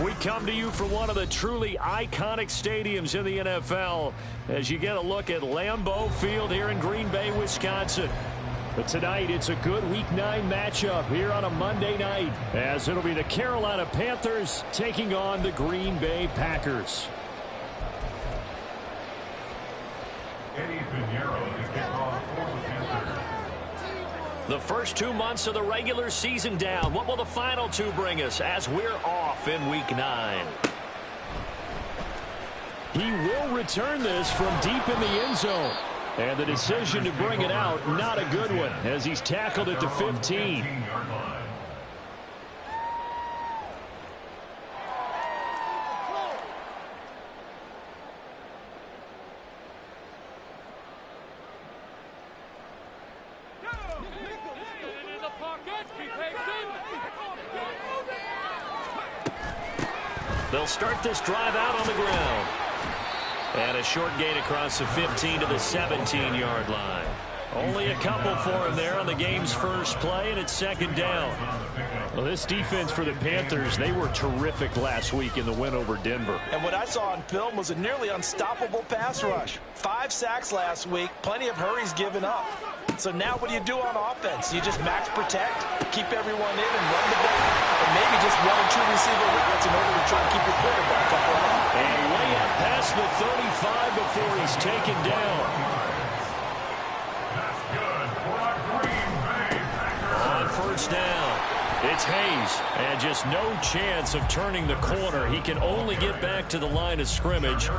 We come to you from one of the truly iconic stadiums in the NFL as you get a look at Lambeau Field here in Green Bay, Wisconsin. But tonight, it's a good Week 9 matchup here on a Monday night, as it'll be the Carolina Panthers taking on the Green Bay Packers. Eddie Pinheiro to kick off for the Panthers. The first 2 months of the regular season down. What will the final 2 bring us as we're off in Week 9? He will return this from deep in the end zone. And the decision to bring it out, not a good one, as he's tackled at the 15. They'll start this drive out on the ground. And a short gain across the 15 to the 17-yard line. Only a couple for him there on the game's first play, and it's second down. Well, this defense for the Panthers, they were terrific last week in the win over Denver. And what I saw on film was a nearly unstoppable pass rush. 5 sacks last week, plenty of hurries given up. So now what do you do on offense? You just max protect, keep everyone in and run the ball, or maybe just 1 or 2 receiver routes in order to try to keep your quarterback up around. And way up past the 35 before he's taken down. That's good for a Green Bay Packers. On first down, it's Hayes, and just no chance of turning the corner. He can only get back to the line of scrimmage.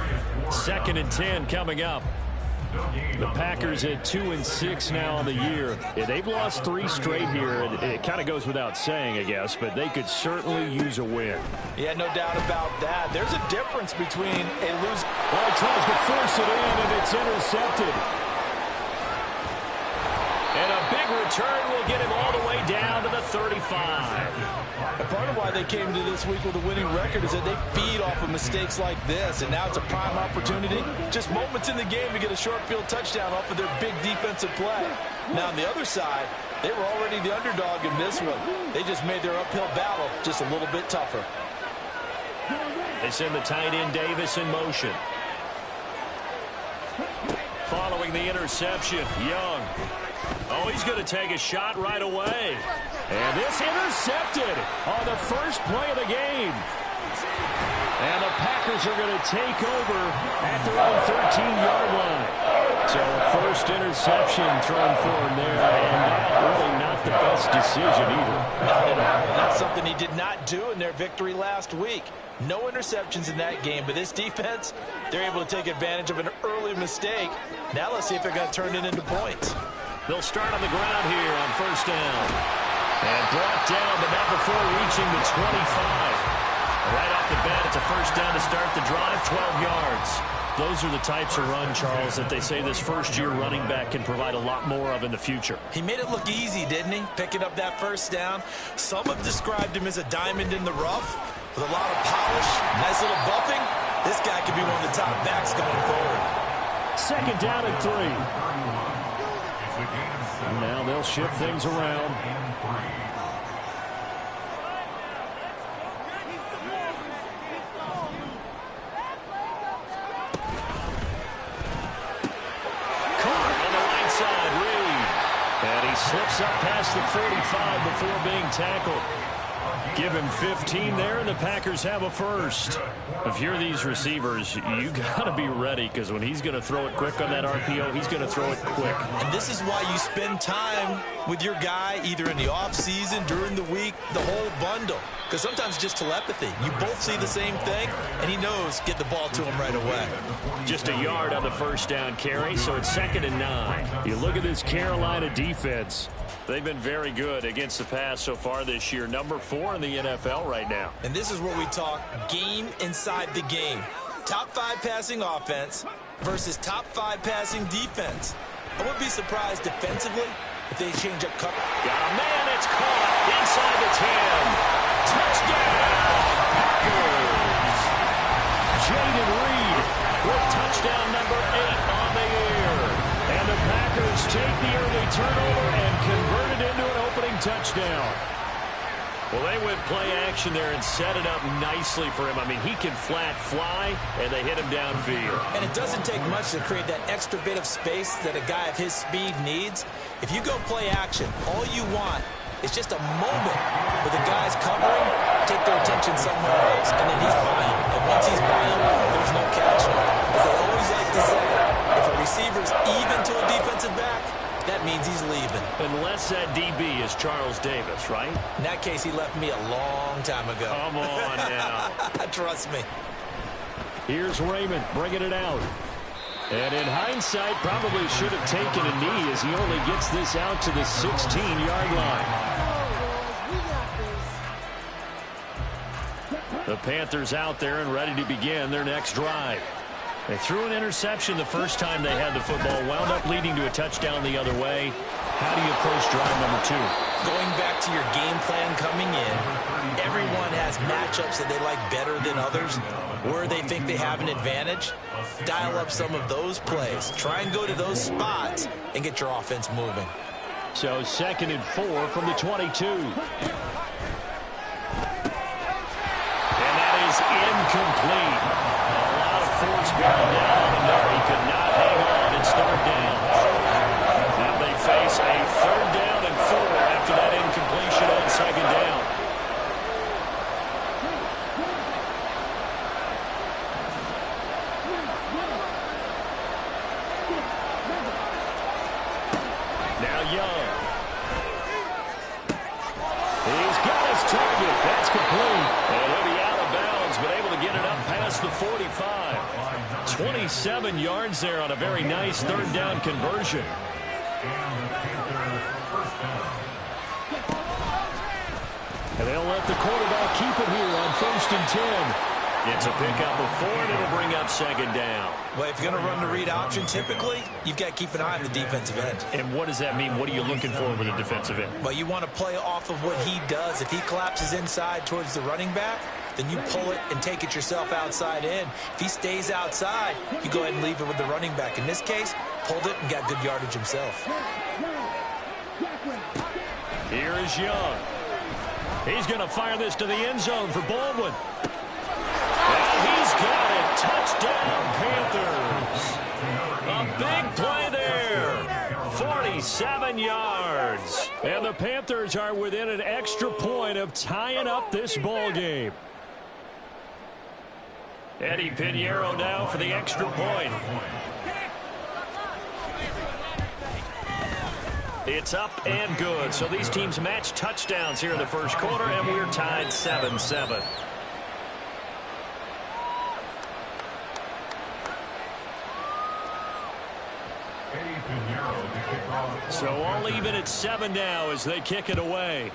2nd and 10 coming up. The Packers at 2-6 now on the year. Yeah, they've lost 3 straight here, and it kind of goes without saying, I guess, but they could certainly use a win. Yeah, no doubt about that. There's a difference between a lose. Well, he tries to force it in, and it's intercepted. And a big return will get him all the way down to the 35. And part of why they came to this week with a winning record is that they feed off of mistakes like this, and now it's a prime opportunity. Just moments in the game to get a short field touchdown off of their big defensive play. Now on the other side, they were already the underdog in this one. They just made their uphill battle just a little bit tougher. They send the tight end Davis in motion. Following the interception, Young. Oh, he's going to take a shot right away. And this intercepted on the first play of the game. And the Packers are going to take over at their own 13-yard line. So first interception thrown for him there, and really not the best decision either. Not at all. That's something he did not do in their victory last week. No interceptions in that game, but this defense, they're able to take advantage of an early mistake. Now let's see if they're going to turn it into points. They'll start on the ground here on first down. And brought down, but not before reaching the 25. Right off the bat, it's a first down to start the drive, 12 yards. Those are the types of run, Charles, that they say this first-year running back can provide a lot more of in the future. He made it look easy, didn't he? Picking up that first down. Some have described him as a diamond in the rough with a lot of polish, nice little buffing. This guy could be one of the top backs going forward. Second down and 3. Now they'll shift things around. Slips up past the 45 before being tackled. Give him 15 there, and the Packers have a first. If you're these receivers, you got to be ready, because when he's going to throw it quick on that RPO, he's going to throw it quick. And this is why you spend time with your guy either in the offseason, during the week, the whole bundle. Because sometimes just telepathy. You both see the same thing, and he knows get the ball to him right away. Just a yard on the first down carry, so it's 2nd and 9. You look at this Carolina defense. They've been very good against the pass so far this year. Number 4 in the NFL right now. And this is where we talk game inside the game. Top 5 passing offense versus top 5 passing defense. I wouldn't be surprised defensively if they change up cover. Got a man, it's caught inside the 10. Touchdown, Packers. Jaden Reed with touchdown number 8 on the year. And the Packers take the early turnover and convert it into an opening touchdown. Well, they went play action there and set it up nicely for him. I mean, he can flat fly, and they hit him downfield. And it doesn't take much to create that extra bit of space that a guy of his speed needs. If you go play action, all you want is just a moment where the guy's covering, take their attention somewhere else, and then he's by him. And once he's by him, there's no catching him. As they always like to say, if a receiver's even to a defensive back, that means he's leaving. Unless that DB is Charles Davis, right? In that case, he left me a long time ago. Come on now. Trust me. Here's Raymond bringing it out. And in hindsight, probably should have taken a knee as he only gets this out to the 16-yard line. The Panthers out there and ready to begin their next drive. They threw an interception the first time they had the football, wound up leading to a touchdown the other way. How do you approach drive number 2? Going back to your game plan coming in, everyone has matchups that they like better than others, where they think they have an advantage. Dial up some of those plays. Try and go to those spots and get your offense moving. So 2nd and 4 from the 22. And that is incomplete. Force going down, and there he could not hang on. It's 3rd down. Now they face a 3rd down and 4 after that incompletion on 2nd down. Now Young. He's got his target. That's complete. And he'll be out of bounds, but able to get it up past the 45. 27 yards there on a very nice 3rd down conversion. And they'll let the quarterback keep it here on 1st and 10. It's a pickup of 4, and it'll bring up 2nd down. Well, if you're going to run the read option, typically, you've got to keep an eye on the defensive end. And what does that mean? What are you looking for with a defensive end? Well, you want to play off of what he does. If he collapses inside towards the running back, then you pull it and take it yourself outside in. If he stays outside, you go ahead and leave it with the running back. In this case, pulled it and got good yardage himself. Here is Young. He's going to fire this to the end zone for Baldwin. And he's got it. Touchdown, Panthers. A big play there. 47 yards. And the Panthers are within an extra point of tying up this ball game. Eddie Pinheiro now for the extra point. It's up and good. So these teams match touchdowns here in the first quarter, and we're tied 7-7. So all even at 7 now as they kick it away.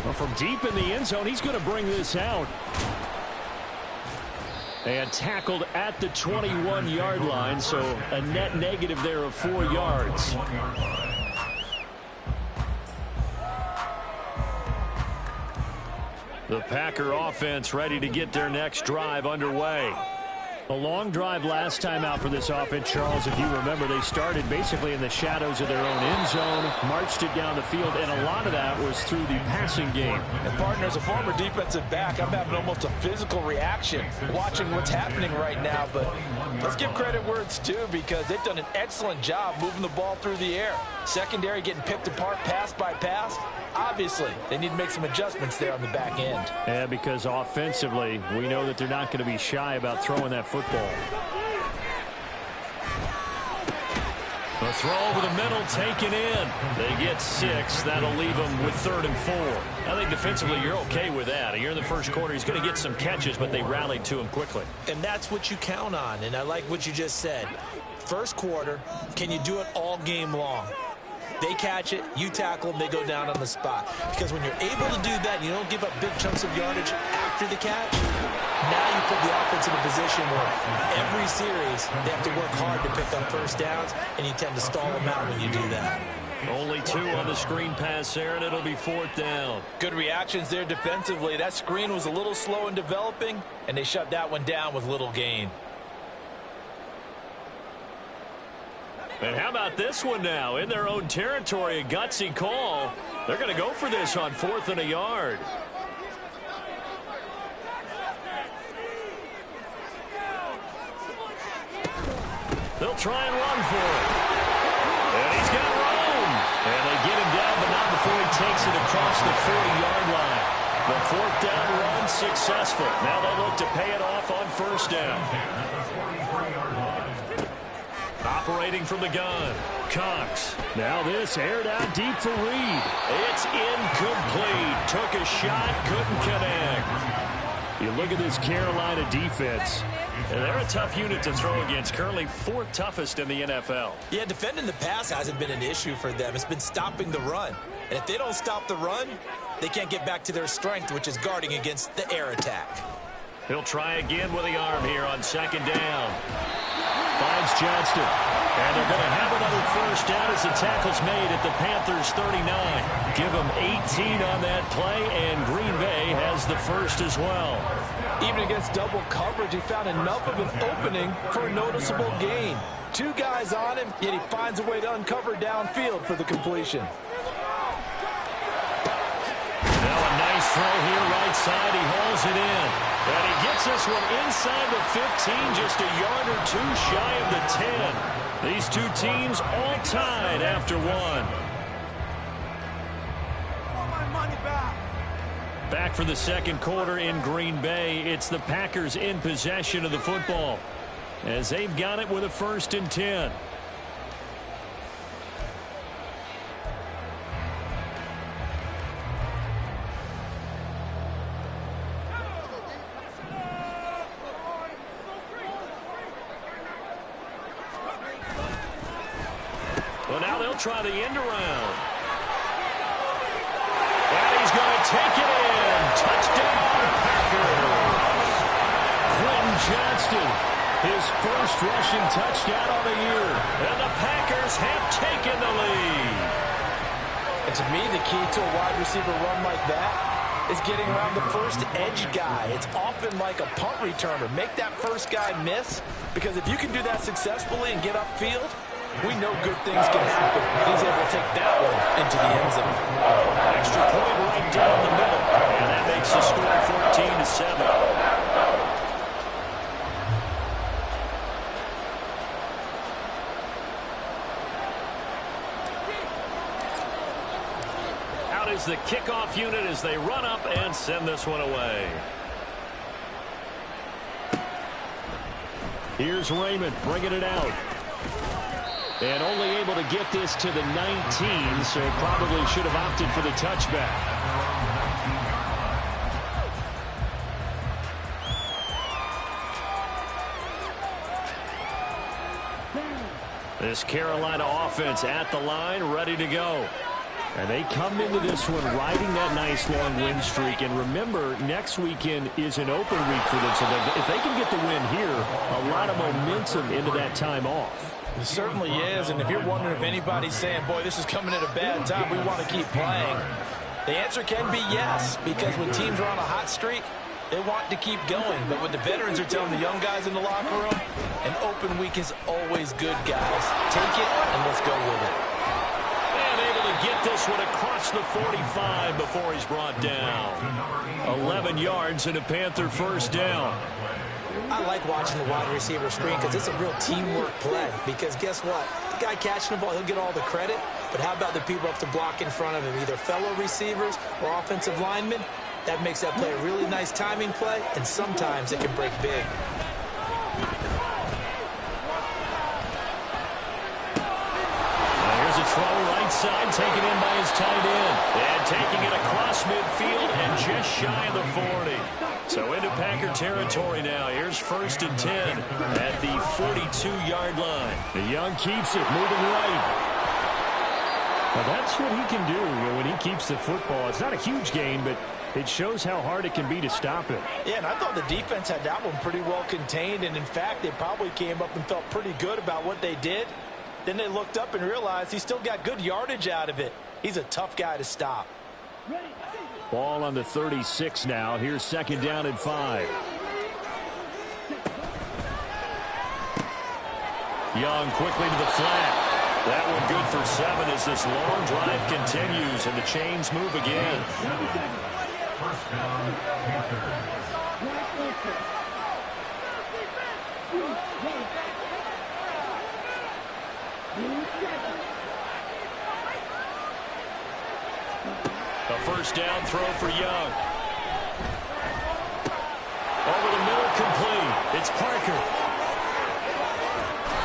Well, from deep in the end zone, he's going to bring this out. And tackled at the 21-yard line, so a net negative there of 4 yards. The Packer offense ready to get their next drive underway. A long drive last time out for this offense, Charles. If you remember, they started basically in the shadows of their own end zone, marched it down the field, and a lot of that was through the passing game. And partner, as a former defensive back, I'm having almost a physical reaction watching what's happening right now. But let's give credit where it's due, because they've done an excellent job moving the ball through the air. Secondary getting picked apart pass by pass. Obviously, they need to make some adjustments there on the back end. Yeah, because offensively, we know that they're not going to be shy about throwing that football. The throw over the middle taken in. They get 6. That'll leave them with 3rd and 4. I think defensively you're okay with that. Here in the first quarter, he's going to get some catches, but they rallied to him quickly. And that's what you count on, and I like what you just said. First quarter, can you do it all game long? They catch it, you tackle them, they go down on the spot. Because when you're able to do that, you don't give up big chunks of yardage after the catch, now you put the offense in a position where every series they have to work hard to pick up first downs, and you tend to stall them out when you do that. Only 2 on the screen pass there, and it'll be 4th down. Good reactions there defensively. That screen was a little slow in developing, and they shut that one down with little gain. And how about this one now? In their own territory, a gutsy call. They're going to go for this on 4th and a yard. They'll try and run for it. And he's got room. And they get him down, but not before he takes it across the 40-yard line. The 4th down run successful. Now they'll look to pay it off on 1st down. Operating from the gun, Cox. Now this aired out deep for Reed. It's incomplete. Took a shot, couldn't connect. You look at this Carolina defense. They're a tough unit to throw against. Currently 4th toughest in the NFL. Yeah, defending the pass hasn't been an issue for them. It's been stopping the run. And if they don't stop the run, they can't get back to their strength, which is guarding against the air attack. He'll try again with the arm here on 2nd down. Finds Johnston. And they're going to have another 1st down as the tackle's made at the Panthers' 39. Give them 18 on that play, and Green Bay has the 1st as well. Even against double coverage, he found enough of an opening for a noticeable gain. 2 guys on him, yet he finds a way to uncover downfield for the completion. Now a nice throw here right side. He hauls it in. And he gets this one inside the 15, just a yard or 2 shy of the 10. These 2 teams all tied after 1. Back for the 2nd quarter in Green Bay. It's the Packers in possession of the football as they've got it with a 1st and 10. Well, now they'll try the end around. And he's going to take it in. Touchdown, Packers. Quentin Johnston, his 1st rushing touchdown of the year. And the Packers have taken the lead. And to me, the key to a wide receiver run like that is getting around the 1st edge guy. It's often like a punt returner. Make that 1st guy miss, because if you can do that successfully and get upfield, we know good things can happen. He's able to take that one into the end zone. Extra point right down the middle. And that makes the score 14-7. Out is the kickoff unit as they run up and send this one away. Here's Raymond bringing it out. And only able to get this to the 19, so probably should have opted for the touchback. This Carolina offense at the line, ready to go. And they come into this one riding that nice long win streak. And remember, next weekend is an open week for them. So if they can get the win here, a lot of momentum into that time off. It certainly is, and if you're wondering if anybody's saying, boy, this is coming at a bad time, we want to keep playing, the answer can be yes, because when teams are on a hot streak, they want to keep going. But what the veterans are telling the young guys in the locker room, an open week is always good, guys. Take it, and let's go with it. And able to get this one across the 45 before he's brought down. 11 yards and a Panther 1st down. I like watching the wide receiver screen because it's a real teamwork play. Because guess what? The guy catching the ball, he'll get all the credit. But how about the people up to block in front of him, either fellow receivers or offensive linemen? That makes that play a really nice timing play, and sometimes it can break big. Here's a throw right side, taken in by his tight end. And taking it across midfield and just shy of the 40. So into Packer territory now. Here's 1st and 10 at the 42-yard line. The Young keeps it, moving right. Well, that's what he can do when he keeps the football. It's not a huge gain, but it shows how hard it can be to stop it. Yeah, and I thought the defense had that one pretty well contained. And, in fact, they probably came up and felt pretty good about what they did. Then they looked up and realized he still got good yardage out of it. He's a tough guy to stop. Ball on the 36 now. Here's 2nd down and 5. Young quickly to the flat. That one good for 7 as this long drive continues and the chains move again. First down, Panthers. A first down throw for Young. Over the middle, complete. It's Parker.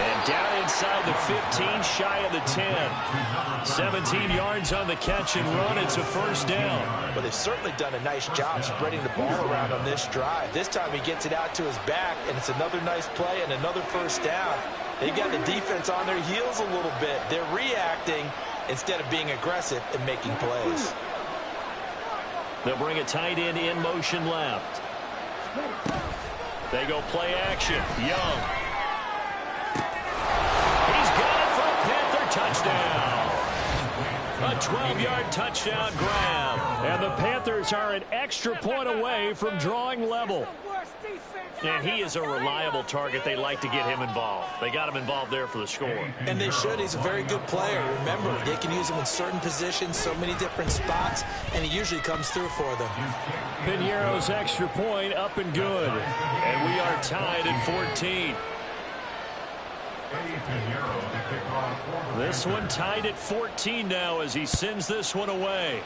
And down inside the 15, shy of the 10. 17 yards on the catch and run. It's a first down. Well, they've certainly done a nice job spreading the ball around on this drive. This time he gets it out to his back, and it's another nice play and another first down. They've got the defense on their heels a little bit. They're reacting instead of being aggressive and making plays. They'll bring a tight end in motion left. They go play action. Young. He's got it for a Panther touchdown. A 12-yard touchdown grab. And the Panthers are an extra point away from drawing level. And he is a reliable target. They like to get him involved. They got him involved there for the score. And they should. He's a very good player. Remember, they can use him in certain positions, so many different spots, and he usually comes through for them. Piñeiro's extra point up and good. And we are tied at 14. This one tied at 14 now as he sends this one away.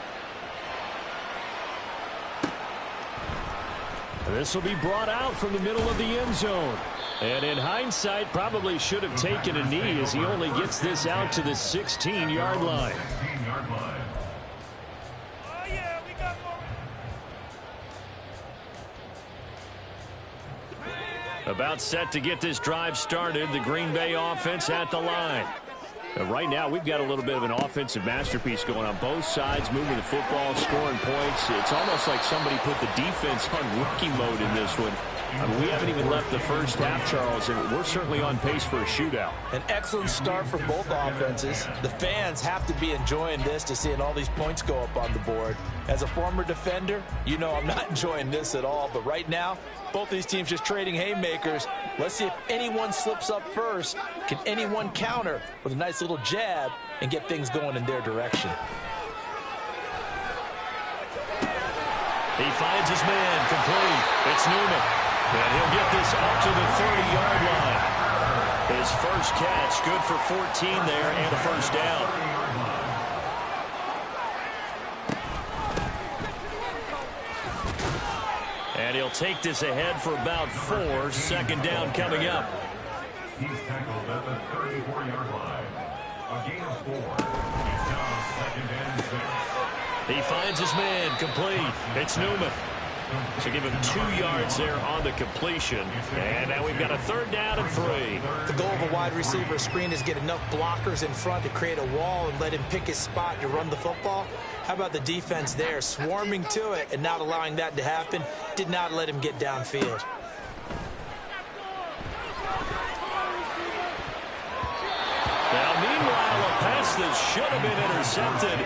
This will be brought out from the middle of the end zone. And in hindsight, probably should have taken a knee as he only gets this out to the 16-yard line. About set to get this drive started, the Green Bay offense at the line. Right now, we've got a little bit of an offensive masterpiece going on both sides, moving the football, scoring points. It's almost like somebody put the defense on rookie mode in this one. I mean, we haven't even left the first half, Charles, and we're certainly on pace for a shootout. An excellent start for both offenses. The fans have to be enjoying this to seeing all these points go up on the board. As a former defender, you know I'm not enjoying this at all. But right now, both these teams just trading haymakers. Let's see if anyone slips up first. Can anyone counter with a nice little jab and get things going in their direction? He finds his man complete. It's Newman. And he'll get this up to the 30-yard line. His first catch, good for 14 there and a first down. And he'll take this ahead for about 4. Second down coming up. He's tackled at the 34-yard line. A gain of 4. He's down second and 6. He finds his man complete. It's Newman. So give him 2 yards there on the completion. And now we've got a third down and 3. The goal of a wide receiver screen is get enough blockers in front to create a wall and let him pick his spot to run the football. How about the defense there, swarming to it and not allowing that to happen? Did not let him get downfield. Now, meanwhile, a pass that should have been intercepted,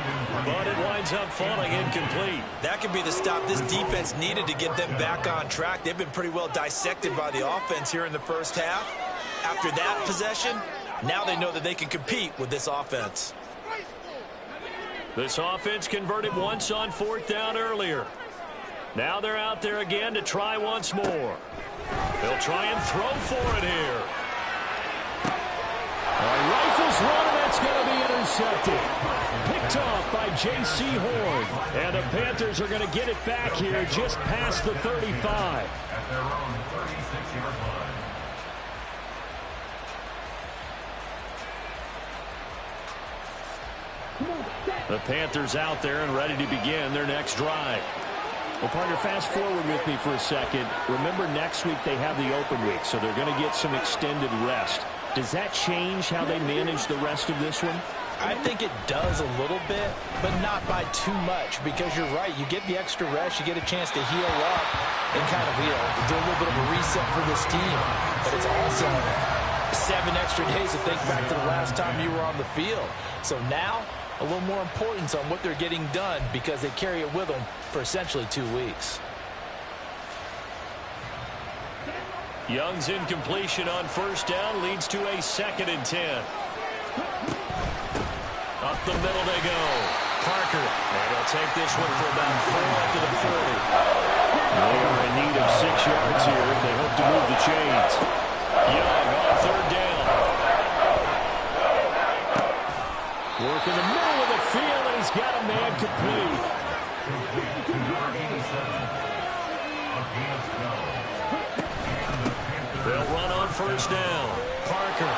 but it winds up falling incomplete. That could be the stop this defense needed to get them back on track. They've been pretty well dissected by the offense here in the first half. After that possession, now they know that they can compete with this offense. This offense converted once on 4th down earlier. Now they're out there again to try once more. They'll try and throw for it here. Rifles one, and that's going to be intercepted. Picked off by J.C. Horn. And the Panthers are going to get it back here just past the 35. At their own 36-yard line. The Panthers out there and ready to begin their next drive. Well, partner, fast forward with me for a second. Remember, next week they have the open week, so they're going to get some extended rest. Does that change how they manage the rest of this one? I think it does a little bit, but not by too much, because you're right. You get the extra rest, you get a chance to heal up and kind of, do a little bit of a reset for this team. But it's also 7 extra days to think back to the last time you were on the field. So now, a little more importance on what they're getting done because they carry it with them for essentially 2 weeks. Young's incompletion on first down leads to a 2nd and 10. the middle they go. Parker, and he'll take this one for about 4 after the 40. They are in need of 6 yards here if they hope to move the chains. Young on third down. Work in the middle of the field, and he's got a man complete. They'll run on first down. Parker.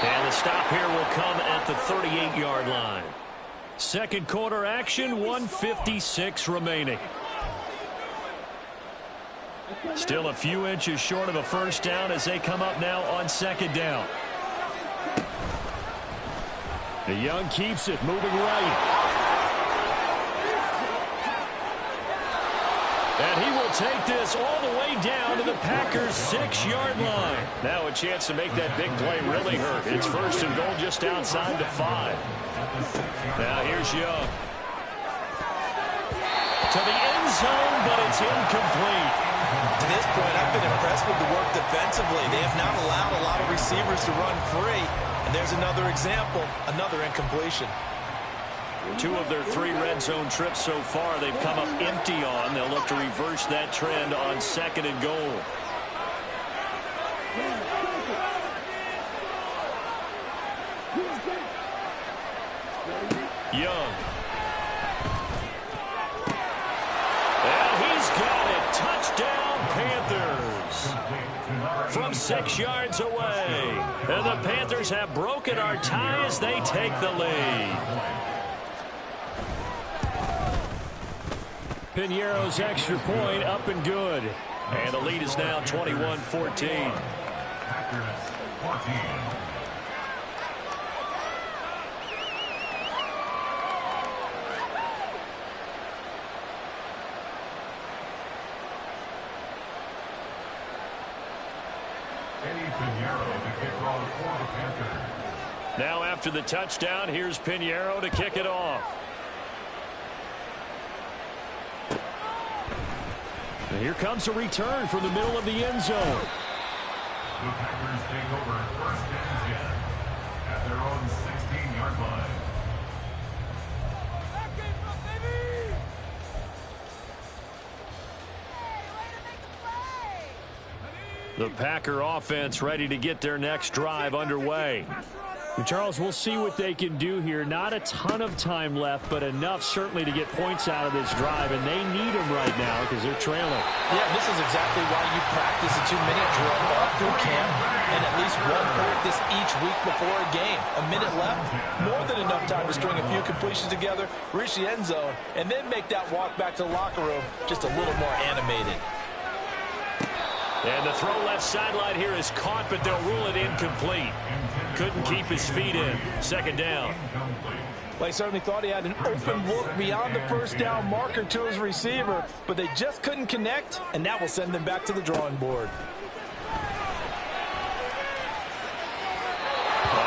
And the stop here will come at the 38-yard line. Second quarter action, 1:56 remaining. Still a few inches short of a first down as they come up now on second down. The Young keeps it, moving right. And he will take this all the way down to the Packers' 6-yard line. Now a chance to make that big play really hurt. It's first and goal just outside the 5. Now here's Young. To the end zone, but it's incomplete. To this point, I've been impressed with the work defensively. They have not allowed a lot of receivers to run free. And there's another example, another incompletion. 2 of their 3 red zone trips so far they've come up empty on. They'll look to reverse that trend on second and goal. Young. And he's got it. Touchdown, Panthers. From 6 yards away. And the Panthers have broken our tie as they take the lead. Piñeiro's extra point up and good. And the lead is now 21-14. Now after the touchdown, here's Piñeiro to kick it off. And here comes a return from the middle of the end zone. The Packers take over first and 10 at their own 16-yard line. The Packer offense ready to get their next drive underway. And Charles, we'll see what they can do here. Not a ton of time left, but enough certainly to get points out of this drive, and they need them right now because they're trailing. Yeah, this is exactly why you practice a 2-minute drill all through camp and at least one practice each week before a game. A minute left, more than enough time to string a few completions together, reach the end zone, and then make that walk back to the locker room just a little more animated. And the throw left sideline here is caught, but they'll rule it incomplete. Couldn't keep his feet in. Second down. Well, he certainly thought he had an open look beyond the first down marker to his receiver, but they just couldn't connect, and that will send them back to the drawing board.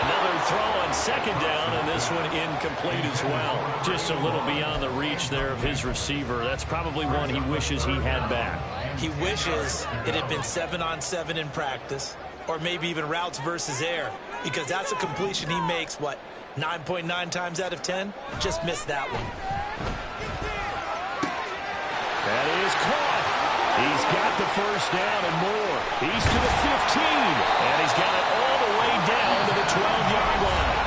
Another throw on second down, and this one incomplete as well. Just a little beyond the reach there of his receiver. That's probably one he wishes he had back. He wishes it had been 7-on-7 in practice, or maybe even routes versus air, because that's a completion he makes, 9.9 times out of 10? Just missed that one. That is caught. He's got the first down and more. He's to the 15, and he's got it all the way down to the 12-yard line.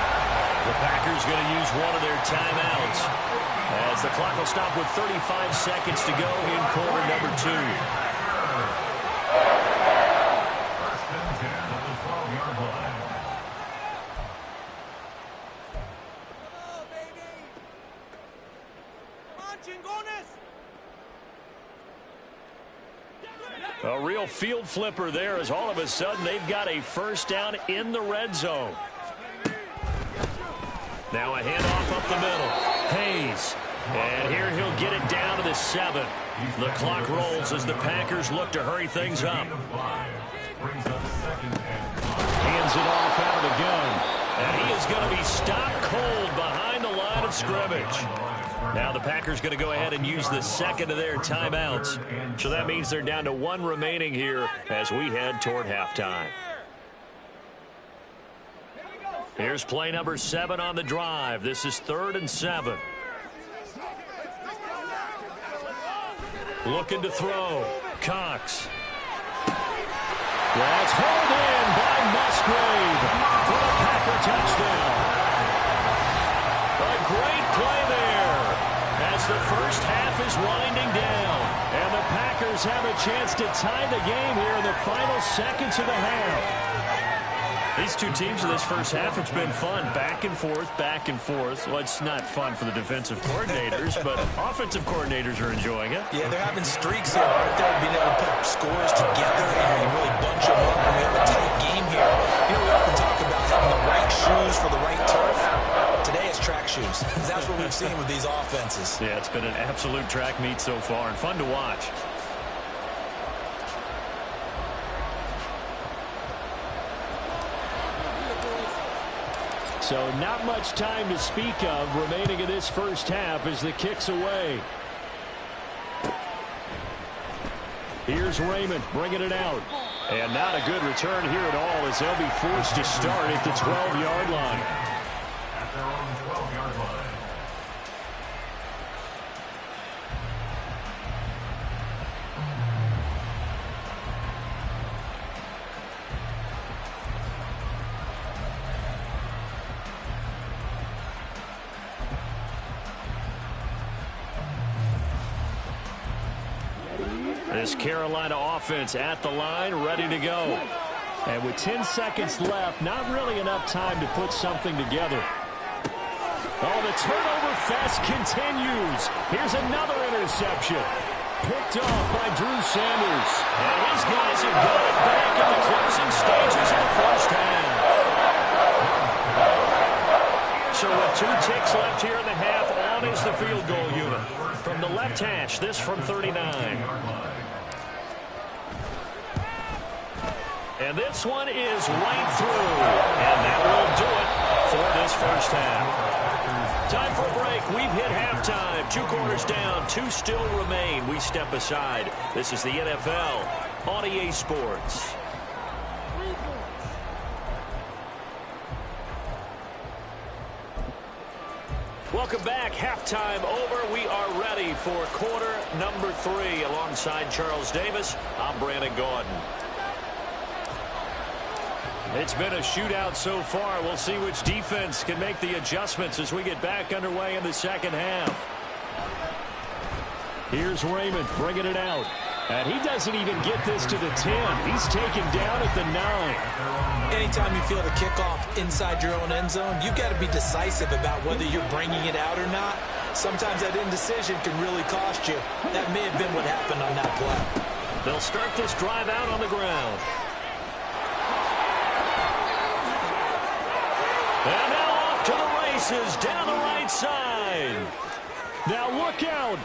The Packers going to use one of their timeouts as the clock will stop with 35 seconds to go in quarter number 2. First and 10 at the 12-yard line. A real field flipper there as all of a sudden they've got a first down in the red zone. Now a handoff up the middle. Hayes. And here he'll get it down to the 7. The clock rolls as the Packers look to hurry things up. Hands it off out of the gun. And he is going to be stopped cold behind the line of scrimmage. Now the Packers going to go ahead and use the second of their timeouts. So that means they're down to 1 remaining here as we head toward halftime. Here's play number 7 on the drive. This is 3rd and 7. Looking to throw. Cox. That's hauled in by Musgrave for a Packer touchdown. A great play there as the first half is winding down. And the Packers have a chance to tie the game here in the final seconds of the half. These two teams in this first half, it's been fun. Back and forth, back and forth. Well, it's not fun for the defensive coordinators, but offensive coordinators are enjoying it. Yeah, they're having streaks here, aren't they? Being able to put scores together and really bunch them up. And we have a tight game here. You know, we often talk about having the right shoes for the right turf. Today it's track shoes. That's what we've seen with these offenses. Yeah, it's been an absolute track meet so far and fun to watch. So not much time to speak of remaining in this first half as the kick's away. Here's Raymond bringing it out. And not a good return here at all as they'll be forced to start at the 12-yard line. At their own 12-yard line. This Carolina offense at the line, ready to go. And with 10 seconds left, not really enough time to put something together. Oh, the turnover fest continues. Here's another interception. Picked off by Drew Sanders. And these guys have got it back in the closing stages of the first half. So with 2 ticks left here in the half, on is the field goal unit. From the left hash, this from 39. And this one is right through. And that will do it for this first half. Time for a break. We've hit halftime. 2 quarters down. 2 still remain. We step aside. This is the NFL on EA Sports. Welcome back. Halftime over. We are ready for quarter number 3. Alongside Charles Davis, I'm Brandon Gaudin. It's been a shootout so far. We'll see which defense can make the adjustments as we get back underway in the second half. Here's Raymond bringing it out. And he doesn't even get this to the 10. He's taken down at the 9. Anytime you feel the kickoff inside your own end zone, you've got to be decisive about whether you're bringing it out or not. Sometimes that indecision can really cost you. That may have been what happened on that play. They'll start this drive out on the ground. And now off to the races down the right side. Now look out.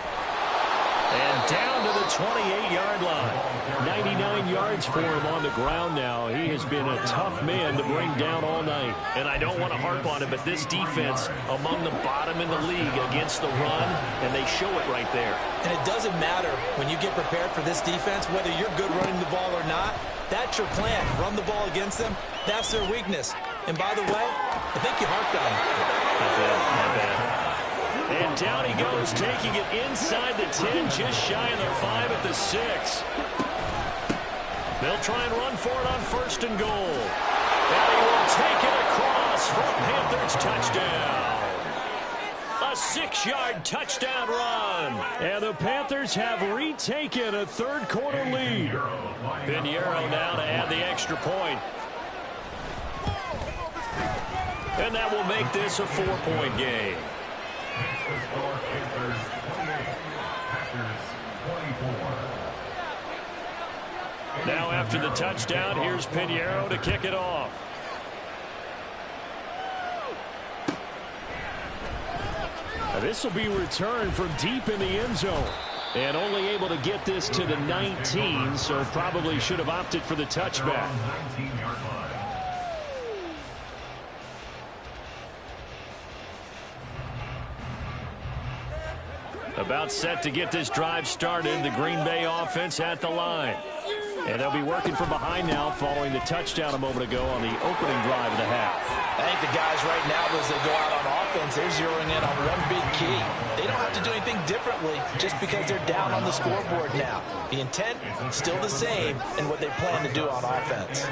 And down to the 28-yard line. 99 yards for him on the ground now. He has been a tough man to bring down all night. And I don't want to harp on it, but this defense among the bottom in the league against the run, and they show it right there. And it doesn't matter when you get prepared for this defense, whether you're good running the ball or not. That's your plan. Run the ball against them. That's their weakness. And by the way, I think you harped on it. Not bad, not bad. And down he goes, taking it inside the 10, just shy of the 5 at the 6. They'll try and run for it on 1st and goal. And he will take it across for a Panthers touchdown. A 6-yard touchdown run. And the Panthers have retaken a third-quarter lead. Pinheiro now to add the extra point. And that will make this a 4-point game. Now after the touchdown, here's Pinheiro to kick it off. This will be returned from deep in the end zone. And only able to get this to the 19, so probably should have opted for the touchback. About set to get this drive started. The Green Bay offense at the line. And they'll be working from behind now following the touchdown a moment ago on the opening drive of the half. I think the guys right now, as they go out on offense, they're zeroing in on one big key. They don't have to do anything differently just because they're down on the scoreboard now. The intent, still the same, and what they plan to do on offense.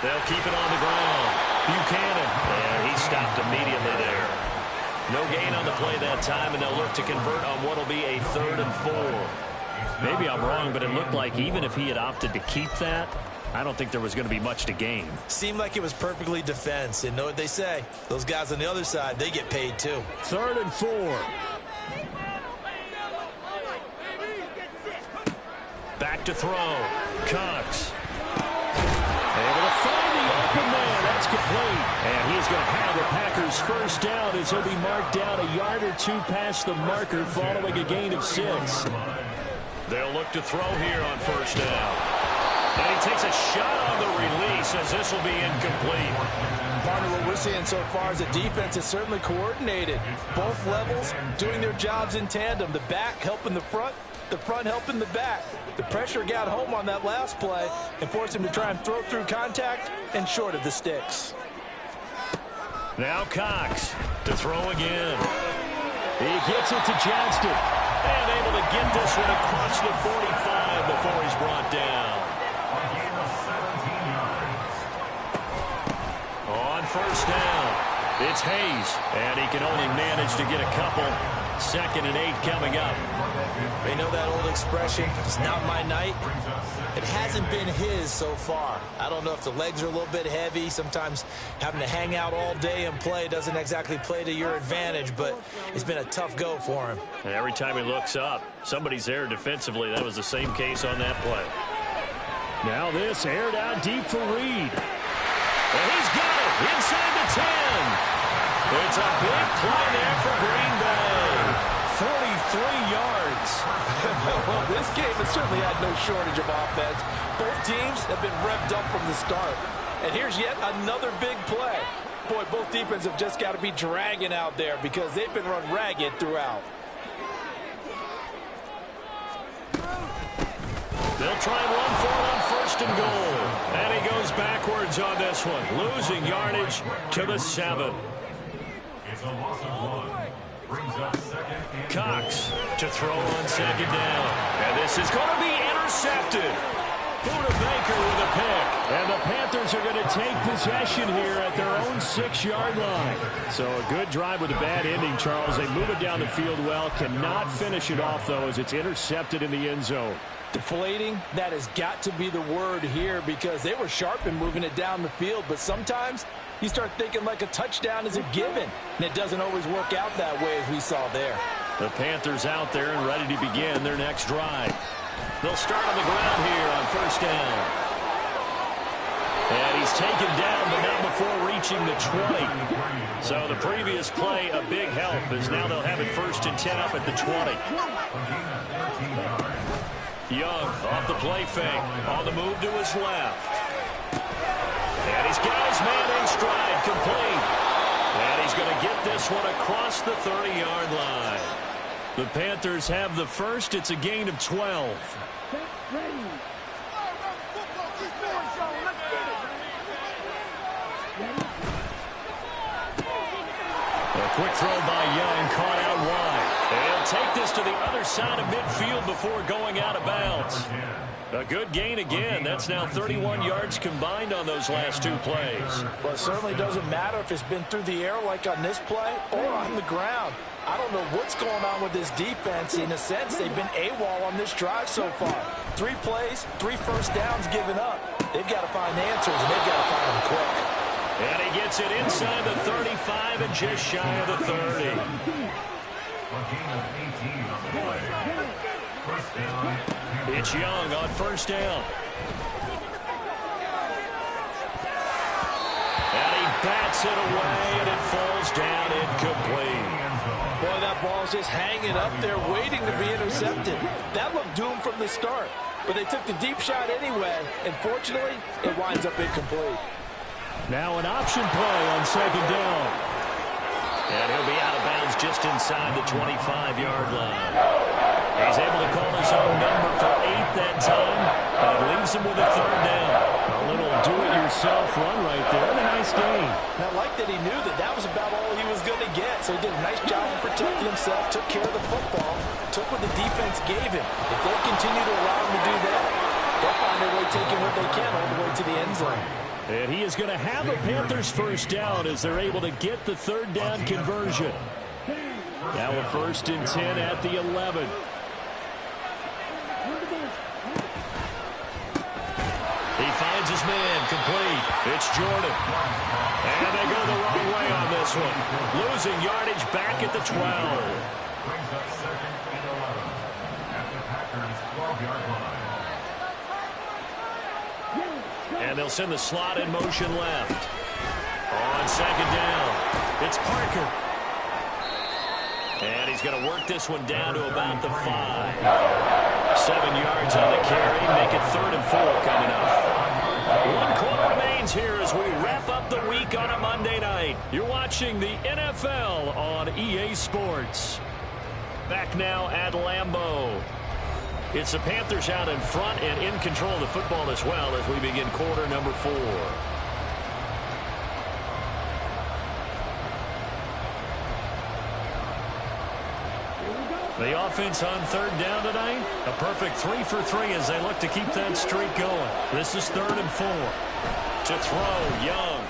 They'll keep it on the ground. Buchanan, and he stopped immediately there. No gain on the play that time, and they'll look to convert on what will be a 3rd and 4. Maybe I'm wrong, but it looked like even if he had opted to keep that, I don't think there was going to be much to gain. Seemed like it was perfectly defense. And know what they say? Those guys on the other side, they get paid too. 3rd and 4. Back to throw. Cox. Able to find the open man. That's complete. And he's going to have the Packers first down as he'll be marked down a yard or two past the marker following a gain of 6. They'll look to throw here on first down. And he takes a shot on the release as this will be incomplete. Partner, what we're seeing so far is the defense is certainly coordinated. Both levels doing their jobs in tandem. The back helping the front helping the back. The pressure got home on that last play and forced him to try and throw through contact and short of the sticks. Now Cox to throw again. He gets it to Johnston. And able to get this one across the 45 before he's brought down. On first down, it's Hayes. And he can only manage to get a couple. 2nd and 8 coming up. They know that old expression, it's not my night. It hasn't been his so far. I don't know if the legs are a little bit heavy. Sometimes having to hang out all day and play doesn't exactly play to your advantage, but it's been a tough go for him. And every time he looks up, somebody's there defensively. That was the same case on that play. Now this aired out deep for Reed. And he's got it inside the 10. It's a big play there for Green Bay. 43 yards. Well, this game has certainly had no shortage of offense. Both teams have been revved up from the start. And here's yet another big play. Boy, both defenses have just got to be dragging out there because they've been run ragged throughout. They'll try and run for it on 1st and goal. And he goes backwards on this one, losing yardage to the 7. It's a loss of 1. Brings up 2nd and Cox to throw on 2nd down. And this is going to be intercepted. Buda Baker with a pick. And the Panthers are going to take possession here at their own 6-yard line. So a good drive with a bad ending, Charles. They move it down the field well. Cannot finish it off, though, as it's intercepted in the end zone. Deflating, that has got to be the word here because they were sharp in moving it down the field, but sometimes you start thinking like a touchdown is a given, and it doesn't always work out that way as we saw there. The Panthers out there and ready to begin their next drive. They'll start on the ground here on 1st down. And he's taken down, but not before reaching the 20. So the previous play, a big help, as now they'll have it 1st and 10 up at the 20. Young off the play fake, on the move to his left. And he's got his man in stride, complete. And he's going to get this one across the 30-yard line. The Panthers have the first. It's a gain of 12. A quick throw by Young, caught out wide. And he'll take this to the other side of midfield before going out of bounds. A good gain again. That's now 31 yards combined on those last 2 plays. Well, it certainly doesn't matter if it's been through the air like on this play or on the ground. I don't know what's going on with this defense. In a sense, they've been AWOL on this drive so far. 3 plays, 3 first downs given up. They've got to find answers, and they've got to find them quick. And he gets it inside the 35 and just shy of the 30. A gain of 18 on the play. 1st down. It's Young on 1st down. And he bats it away, and it falls down incomplete. Boy, that ball's just hanging up there waiting to be intercepted. That looked doomed from the start, but they took the deep shot anyway, and fortunately, it winds up incomplete. Now an option play on 2nd down. And he'll be out of bounds just inside the 25-yard line. He's able to call his own number for 8 that time, but it leaves him with a third down. A little do-it-yourself run right there, and a nice gain. And I like that he knew that that was about all he was going to get, so he did a nice job of protecting himself, took care of the football, took what the defense gave him. If they continue to allow him to do that, they'll find their way taking what they can all the way to the end zone. And he is going to have a Panthers first down as they're able to get the third down conversion. Now a 1st and 10 at the 11. He finds his man, complete. It's Jordan. And they go the wrong way on this one. Losing yardage back at the 12. Brings up 2nd and 11 at the Packers' 12-yard line. And they'll send the slot in motion left. On 2nd down, it's Parker. And he's going to work this one down to about the 5. 7 yards on the carry, make it 3rd and 4 coming up. 1 quarter remains here as we wrap up the week on a Monday night. You're watching the NFL on EA Sports. Back now at Lambeau. It's the Panthers out in front and in control of the football as well as we begin quarter number 4. The offense on 3rd down tonight, a perfect 3 for 3 as they look to keep that streak going. This is 3rd and 4. To throw, Young.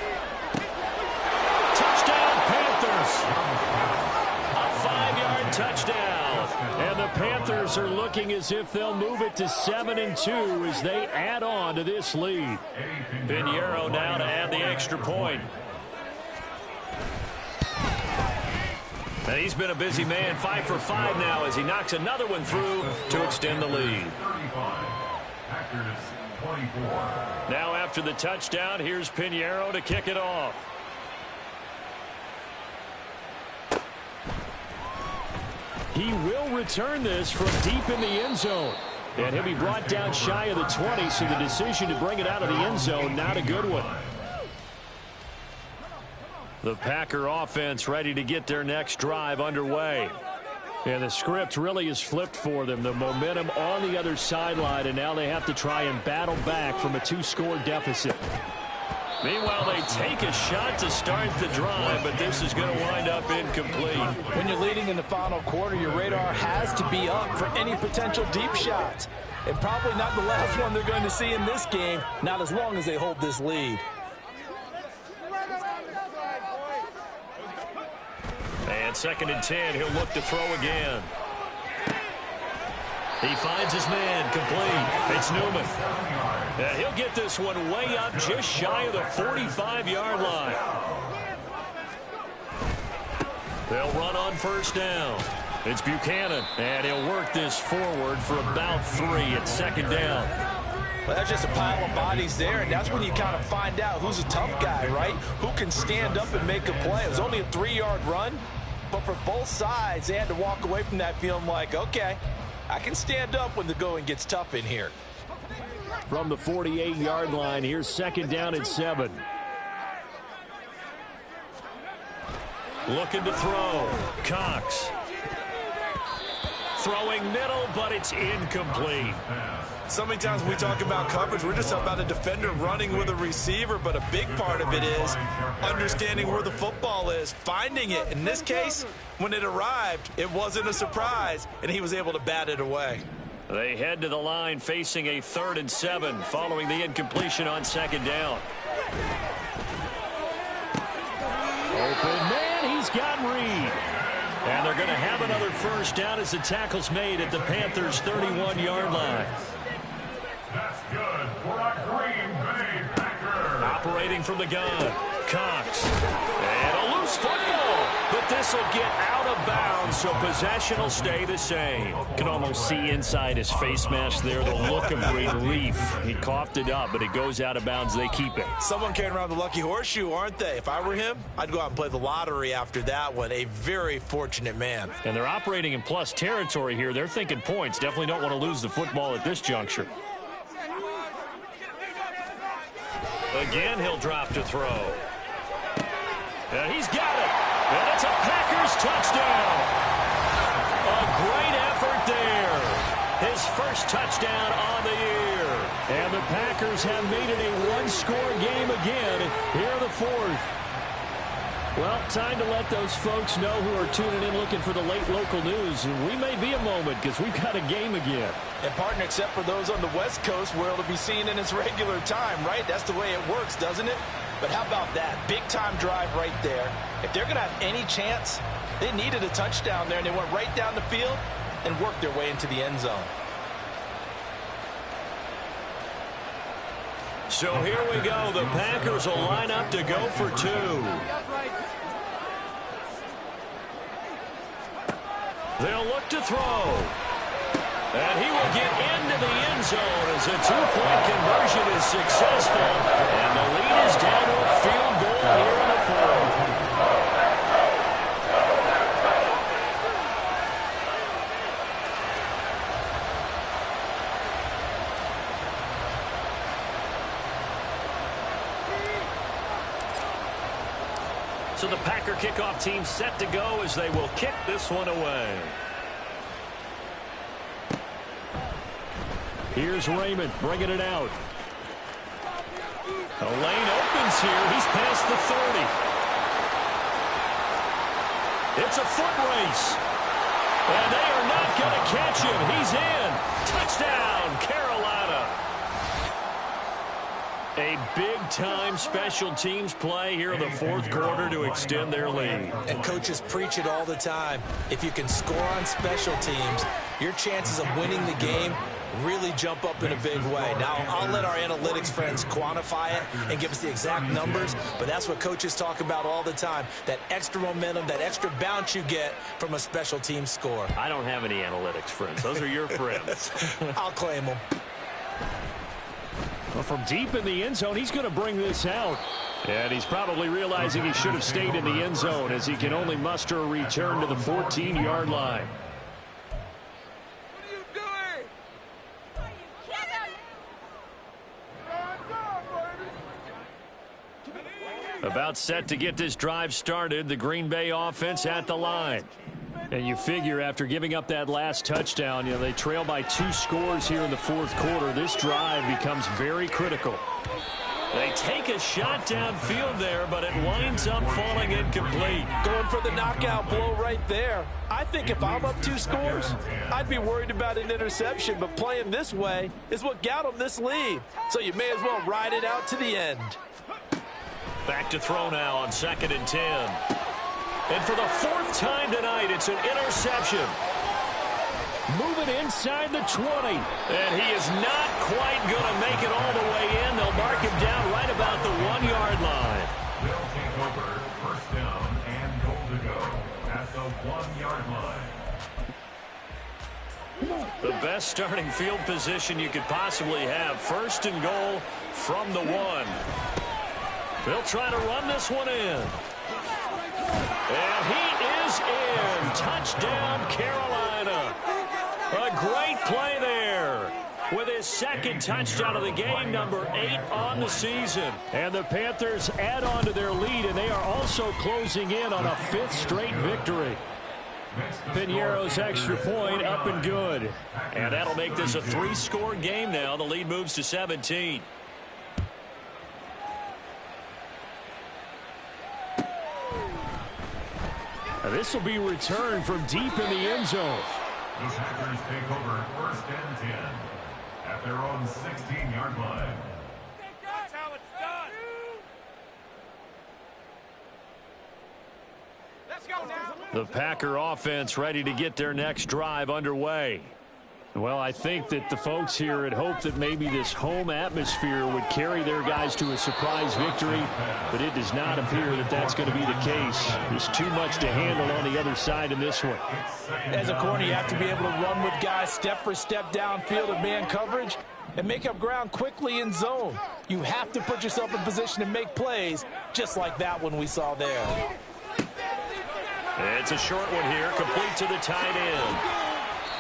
Touchdown, Panthers! A 5-yard touchdown. And the Panthers are looking as if they'll move it to 7-2 as they add on to this lead. Pinheiro now to add the extra point. And he's been a busy man, 5 for 5 now as he knocks another one through to extend the lead. 35. Packers 24. Now after the touchdown, here's Pinheiro to kick it off. He will return this from deep in the end zone. And he'll be brought down shy of the 20, so the decision to bring it out of the end zone, not a good one. The Packer offense ready to get their next drive underway. And the script really is flipped for them. The momentum on the other sideline, and now they have to try and battle back from a 2-score deficit. Meanwhile, they take a shot to start the drive, but this is going to wind up incomplete. When you're leading in the final quarter, your radar has to be up for any potential deep shots. And probably not the last one they're going to see in this game, not as long as they hold this lead. And 2nd and 10, he'll look to throw again. He finds his man, complete. It's Newman. And he'll get this one way up just shy of the 45-yard line. They'll run on 1st down. It's Buchanan, and he'll work this forward for about 3 at 2nd down. Well, that's just a pile of bodies there, and that's when you kind of find out who's a tough guy, right? Who can stand up and make a play. It was only a 3-yard run, but for both sides, they had to walk away from that feeling like, okay, I can stand up when the going gets tough in here. From the 48-yard line, here's 2nd down and 7. Looking to throw. Cox. Throwing middle, but it's incomplete. So many times when we talk about coverage, we're just talking about a defender running with a receiver, but a big part of it is understanding where the football is, finding it. In this case, when it arrived, it wasn't a surprise, and he was able to bat it away. They head to the line facing a 3rd and 7 following the incompletion on 2nd down. Open man, he's got Reed. And they're going to have another first down as the tackle's made at the Panthers' 31-yard line. That's good for a Green Bay Packer. Operating from the gun, Cox. And a loose football. But this will get out of bounds, so possession will stay the same. Can almost see inside his face mask there the look of relief. He coughed it up, but it goes out of bounds. They keep it. Someone carrying around the lucky horseshoe, aren't they? If I were him, I'd go out and play the lottery after that one. A very fortunate man. And they're operating in plus territory here. They're thinking points. Definitely don't want to lose the football at this juncture. Again, he'll drop to throw. And he's got it. And it's a Packers touchdown. A great effort there. His first touchdown on the year. And the Packers have made it a one-score game again here in the fourth. Well, time to let those folks know who are tuning in looking for the late local news. We may be a moment because we've got a game again. And, partner, except for those on the West Coast where it'll be seen in its regular time, right? That's the way it works, doesn't it? But how about that? Big-time drive right there. If they're going to have any chance, they needed a touchdown there, and they went right down the field and worked their way into the end zone. So here we go. The Packers will line up to go for two. They'll look to throw. And he will get into the end zone as a two-point conversion is successful. And the lead is down to a field goal here in the fourth. So the Packer kickoff team set to go as they will kick this one away. Here's Raymond bringing it out. A lane opens here. He's past the 30. It's a foot race. And they are not going to catch him. He's in. Touchdown, Carolina. A big-time special teams play here in the fourth quarter to extend their lead. And coaches preach it all the time. If you can score on special teams, your chances of winning the game really jump up in a big way. Now, I'll let our analytics friends quantify it and give us the exact numbers, but that's what coaches talk about all the time, that extra momentum, that extra bounce you get from a special team score. I don't have any analytics friends. Those are your friends. I'll claim them. Well, from deep in the end zone, he's going to bring this out. And he's probably realizing he should have stayed in the end zone as he can only muster a return to the 14-yard line. About set to get this drive started, the Green Bay offense at the line. And you figure after giving up that last touchdown, they trail by 2 scores here in the fourth quarter. This drive becomes very critical. They take a shot downfield there, but it winds up falling incomplete. Going for the knockout blow right there. I think if I'm up 2 scores, I'd be worried about an interception, but playing this way is what got them this lead. So you may as well ride it out to the end. Back to throw now on 2nd and 10. And for the 4th time tonight, it's an interception. Moving inside the 20. And he is not quite going to make it all the way in. They'll mark him down right about the 1-yard line. They'll take over 1st down and goal to go at the 1-yard line. The best starting field position you could possibly have. 1st and goal from the 1. They'll try to run this one in. And he is in. Touchdown, Carolina. A great play there with his 2nd touchdown of the game, number 8 on the season. And the Panthers add on to their lead, and they are also closing in on a 5th straight victory. Piñeiro's extra point up and good. And that'll make this a 3-score game now. The lead moves to 17. This will be returned from deep in the end zone. The Packers take over 1st and 10 at their own 16-yard line. That's how it's done. Let's go now. The Packer offense ready to get their next drive underway. Well, I think that the folks here had hoped that maybe this home atmosphere would carry their guys to a surprise victory, but it does not appear that that's going to be the case. There's too much to handle on the other side in this one. As a corner, you have to be able to run with guys step for step downfield in man coverage and make up ground quickly in zone. You have to put yourself in position to make plays, just like that one we saw there. It's a short one here, complete to the tight end.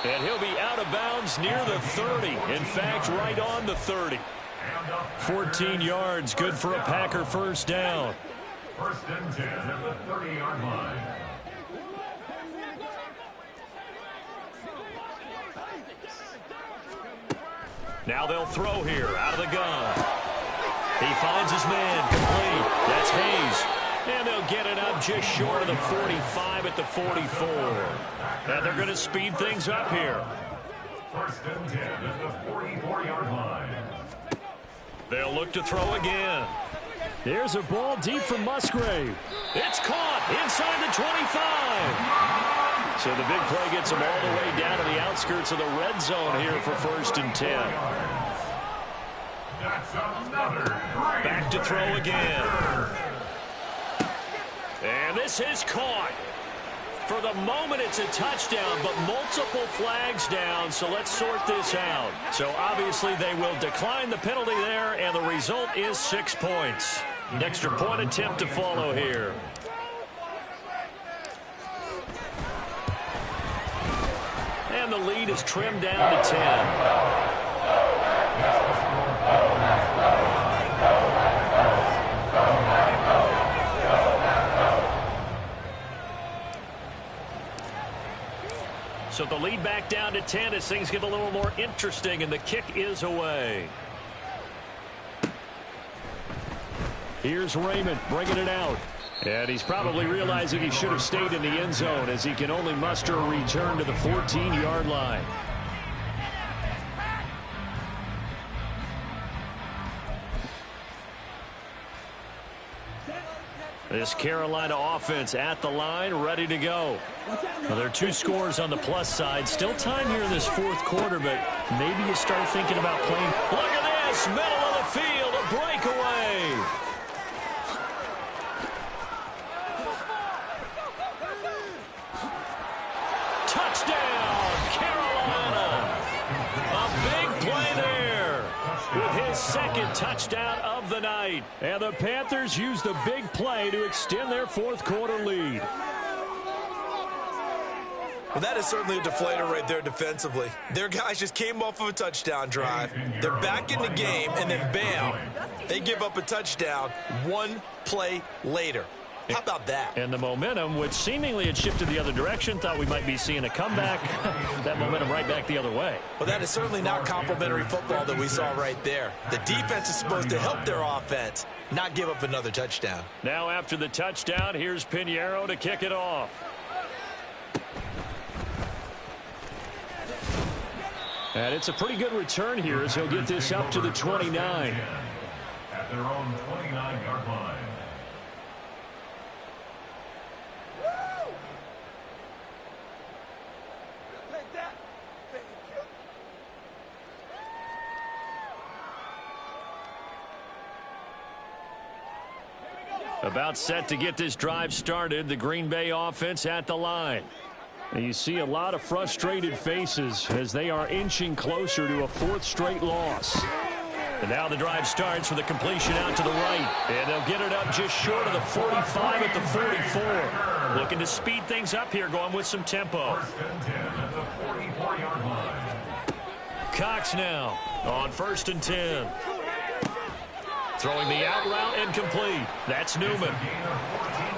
And he'll be out of bounds near the 30. In fact, right on the 30. 14 yards, good for a Packer 1st down. First and 10 at the 30-yard line. Now they'll throw here out of the gun. He finds his man complete. That's Hayes. And they'll get it up just short of the 45 at the 44. And they're going to speed things up here. First and 10 at the 44-yard line. They'll look to throw again. There's a ball deep from Musgrave. It's caught inside the 25. So the big play gets them all the way down to the outskirts of the red zone here for first and 10. That's another great Back to throw again. And this is caught. For the moment, it's a touchdown, but multiple flags down, so let's sort this out. So obviously they will decline the penalty there, and the result is 6 points. An extra point attempt to follow here. And the lead is trimmed down to 10. So the lead back down to 10 as things get a little more interesting, and the kick is away. Here's Raymond bringing it out. And he's probably realizing he should have stayed in the end zone as he can only muster a return to the 14-yard line. This Carolina offense at the line, ready to go. Well, there are 2 scores on the plus side. Still time here in this fourth quarter, but maybe you start thinking about playing. Look at this, middle of the field, a breakaway. Touchdown, Carolina. A big play there with his second touchdown of the night. And the Panthers use the big play to extend their fourth quarter lead. Well, that is certainly a deflator right there defensively. Their guys just came off of a touchdown drive. They're back in the game, and then bam, they give up a touchdown 1 play later. How about that? And the momentum, which seemingly had shifted the other direction, thought we might be seeing a comeback. That momentum right back the other way. Well, that is certainly not complimentary football that we saw right there. The defense is supposed to help their offense, not give up another touchdown. Now after the touchdown, here's Pinheiro to kick it off. And it's a pretty good return here as he'll get this up to the 29. At their own 29-yard line. About set to get this drive started, the Green Bay offense at the line. And you see a lot of frustrated faces as they are inching closer to a 4th straight loss. And now the drive starts with a completion out to the right. And they'll get it up just short of the 45 at the 44. Looking to speed things up here, going with some tempo. First and 10 at the 44-yard line. Cox now on first and 10. Throwing the out route and complete. That's Newman.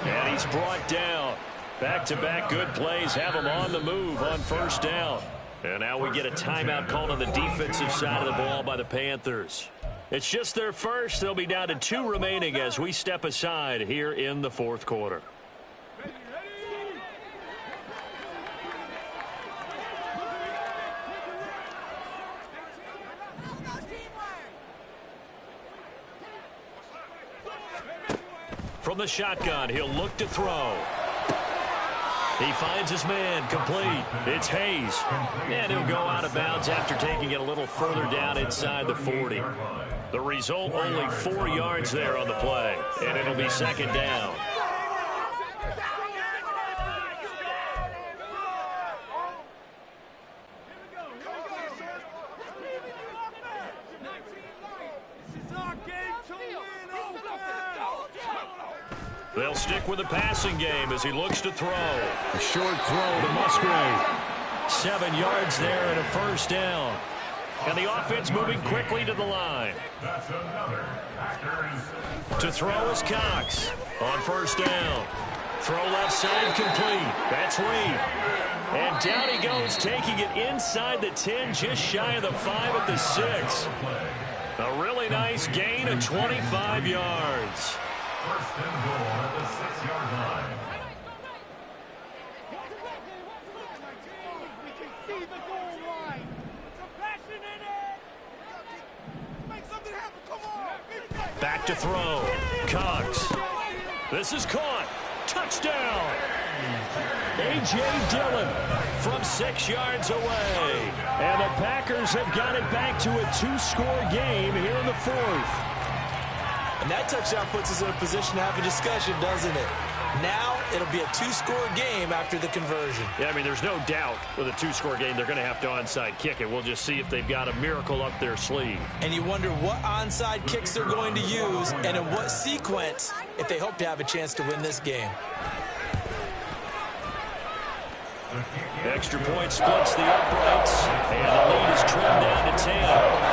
And he's brought down. Back-to-back good plays have him on the move on first down. And now we get a timeout called on the defensive side of the ball by the Panthers. It's just their first. They'll be down to 2 remaining as we step aside here in the fourth quarter. From the shotgun, he'll look to throw. He finds his man complete. It's Hayes. And he'll go out of bounds after taking it a little further down inside the 40. The result, only 4 yards there on the play. And it'll be second down. They'll stick with the passing game as he looks to throw. A short throw to Musgrave. 7 yards there and a first down. And the offense moving quickly to the line. That's another. Packers. To throw is Cox on first down. Throw left side complete. That's Reed. And down he goes, taking it inside the 10, just shy of the 5 at the 6. A really nice gain of 25 yards. First and goal at the 6-yard line. We can see the goal line. Some passion in it. Make something happen. Come on. Back to throw. Cox. This is caught. Touchdown. A.J. Dillon from 6 yards away. And the Packers have got it back to a 2-score game here in the 4th. And that touchdown puts us in a position to have a discussion, doesn't it? Now it'll be a 2-score game after the conversion. Yeah, I mean, there's no doubt with a 2-score game they're going to have to onside kick it. We'll just see if they've got a miracle up their sleeve. And you wonder what onside kicks they're going to use and in what sequence if they hope to have a chance to win this game. Extra point splits the uprights, and the lead is trimmed down to 10.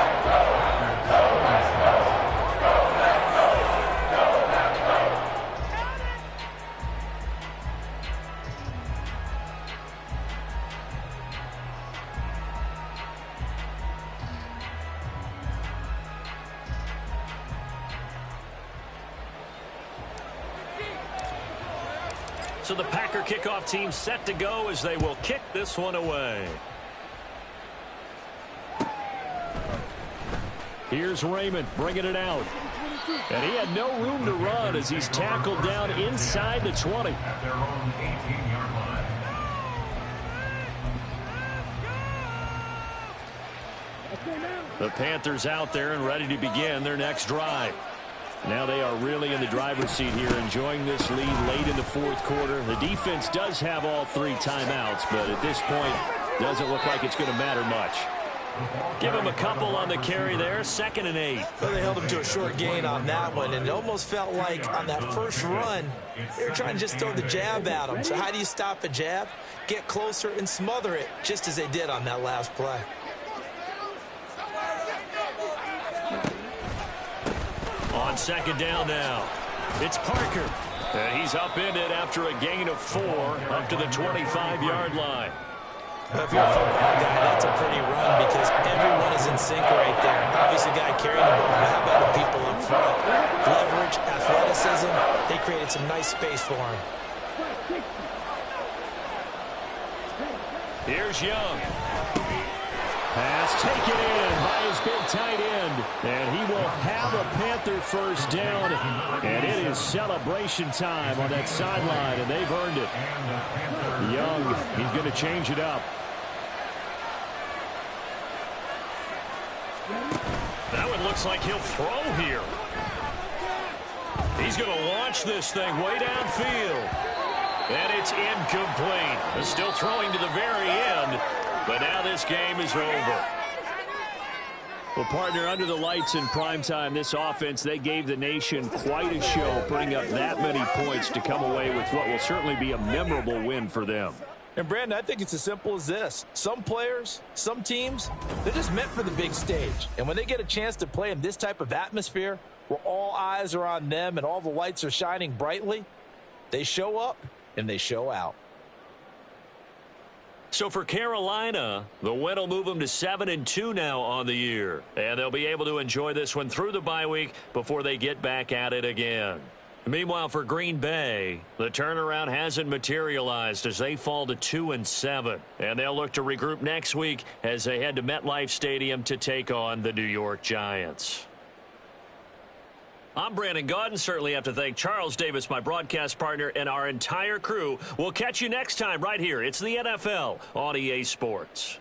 So the Packer kickoff team set to go as they will kick this one away. Here's Raymond bringing it out. And he had no room to run as he's tackled down inside the 20. At their own 18-yard line. The Panthers out there and ready to begin their next drive. Now they are really in the driver's seat here, enjoying this lead late in the 4th quarter. The defense does have all 3 timeouts, but at this point, doesn't look like it's going to matter much. Give him a couple on the carry there, 2nd and 8. Well, they held him to a short gain on that one, and it almost felt like on that first run, they were trying to just throw the jab at him. So how do you stop a jab? Get closer and smother it, just as they did on that last play. On 2nd down now, it's Parker. He's upended after a gain of 4 up to the 25-yard line. Well, if you're a football guy, that's a pretty run because everyone is in sync right there. Obviously, the guy carrying the ball, but how about the people up front? Leverage, athleticism, they created some nice space for him. Here's Young. Pass taken in by his big tight end. And he will have a Panther first down. And it is celebration time on that sideline, and they've earned it. Young, he's going to change it up. That one looks like he'll throw here. He's going to launch this thing way downfield. And it's incomplete. He's still throwing to the very end. But now this game is over. Well, partner, under the lights in primetime, this offense, they gave the nation quite a show, putting up that many points to come away with what will certainly be a memorable win for them. And, Brandon, I think it's as simple as this. Some players, some teams, they're just meant for the big stage. And when they get a chance to play in this type of atmosphere where all eyes are on them and all the lights are shining brightly, they show up and they show out. So for Carolina, the win will move them to 7-2 now on the year. And they'll be able to enjoy this one through the bye week before they get back at it again. Meanwhile, for Green Bay, the turnaround hasn't materialized as they fall to 2-7. And they'll look to regroup next week as they head to MetLife Stadium to take on the New York Giants. I'm Brandon Gaudin. Certainly have to thank Charles Davis, my broadcast partner, and our entire crew. We'll catch you next time right here. It's the NFL on EA Sports.